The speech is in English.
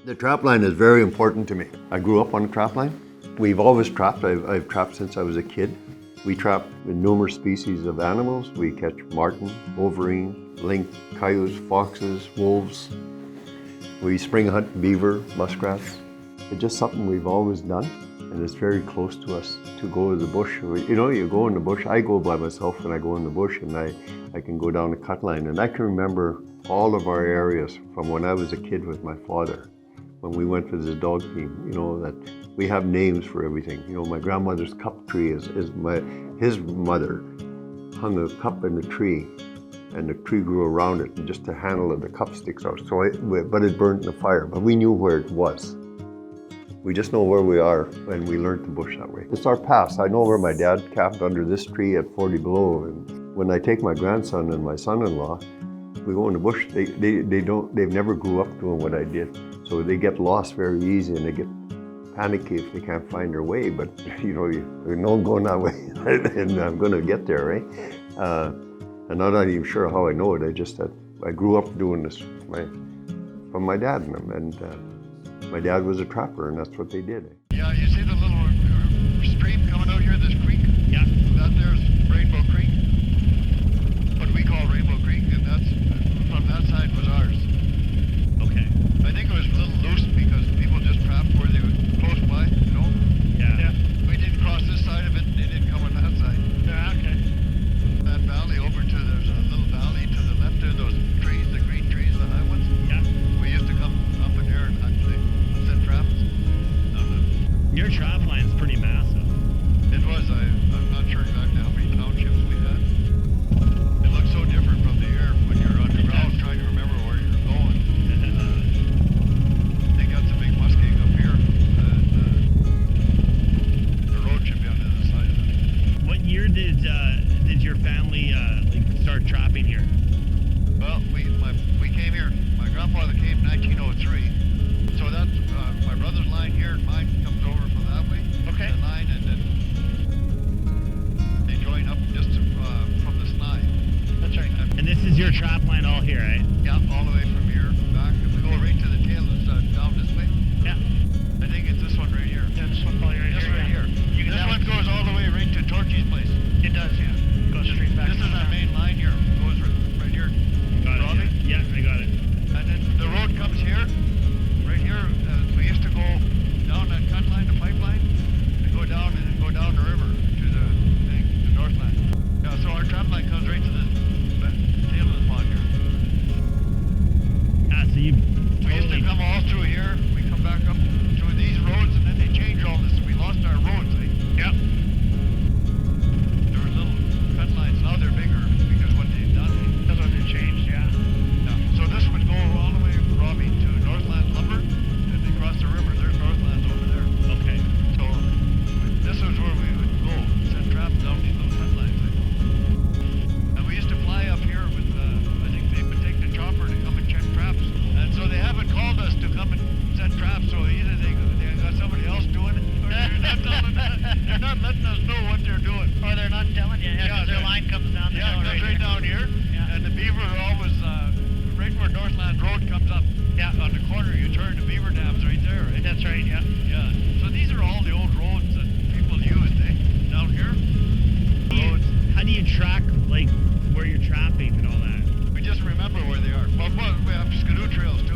The trapline is very important to me. I grew up on a trapline. We've always trapped. I've trapped since I was a kid. We trap numerous species of animals. We catch marten, wolverine, lynx, coyotes, foxes, wolves. We spring hunt beaver, muskrats. It's just something we've always done, and it's very close to us to go to the bush. You know, you go in the bush. I go by myself when I go in the bush, and I can go down the cut line. And I can remember all of our areas from when I was a kid with my father. When we went to the dog team, you know, that we have names for everything. You know, my grandmother's cup tree his mother hung a cup in the tree, and the tree grew around it, and just the handle of the cup sticks out. But it burned in the fire, but we knew where it was. We just know where we are, and we learned the bush that way. It's our past. I know where my dad camped under this tree at 40 below, and when I take my grandson and my son-in-law, we go in the bush. They've never grew up doing what I did. So they get lost very easy, and they get panicky if they can't find their way. But you know, I'm going that way, and I'm going to get there, right? And I'm not even sure how I know it. I grew up doing this from my dad and them, and my dad was a trapper, and that's what they did. Yeah, you see the little stream coming out here, this creek? Yeah. That there's Rainbow Creek, what we call Rainbow Creek, and that's from that side was ours. Okay. I think it was a little loose because people just trapped where they were close by, you know? Yeah. We didn't cross this side of it, and they didn't come on that side. Yeah, okay. That valley over to, there's a little valley to the left there, those trees, the green trees, the high ones. Yeah. We used to come up in there and actually set traps. Your trap line's pretty massive. It was, I'm not sure exactly how many townships we had. It looks so different from the air when you're underground trying to remember where you're going. They got some big muskeg up here, and the road should be on the other side of it. What year did your family start trapping here? Well, we came here, my grandfather came in 1903. So that's my brother's line here, and mine comes over from that way. Okay. The line, and then they join up just from the snide. That's right. And this is your trap line all here, right? Yeah, all the way from here back. If we go right to the tail, it's down this way. Yeah. I think it's this one right here. Yeah, this one probably right This here. right yeah. here. This one goes all the way right to Torchy's place. It does, yeah. Goes straight back. This is our main line here. Goes right here. Got it, Robbie? yeah. Yeah, I got it. And then the road comes here. Right here, we used to go down that cut line, the pipeline, and go down the river to the Northland. Yeah, so our trap line comes right to the tail of the pond here. Ah, so you We used to come all through here. We come back up through these roads, and then they changed all this. We lost our roads. Yep. There were little cut lines. Now they're bigger because what they've done. That's what they changed, yeah. Yeah. So this would go all the way, Robbie, to Northland Lumber, and they cross the river. There's Northland's over there. Okay. So this was where we would go, set traps down these little cut lines. And we used to fly up here with, I think they would take the chopper to come and check traps. And so they haven't called us to come and set traps, so either they got somebody else doing it, or they're not letting us know what they're doing. Or they're not telling you, because their line comes down the Yeah, it hill comes right down here, Yeah. and the beaver are always, right where Northland Road comes up. Yeah. On the corner, you turn, the beaver dam's right there, right? That's right, yeah. Yeah, so these are all the old roads that people used, down here. Roads. How do you track, where you're trapping and all that? We just remember where they are. Well, we have skidoo trails too.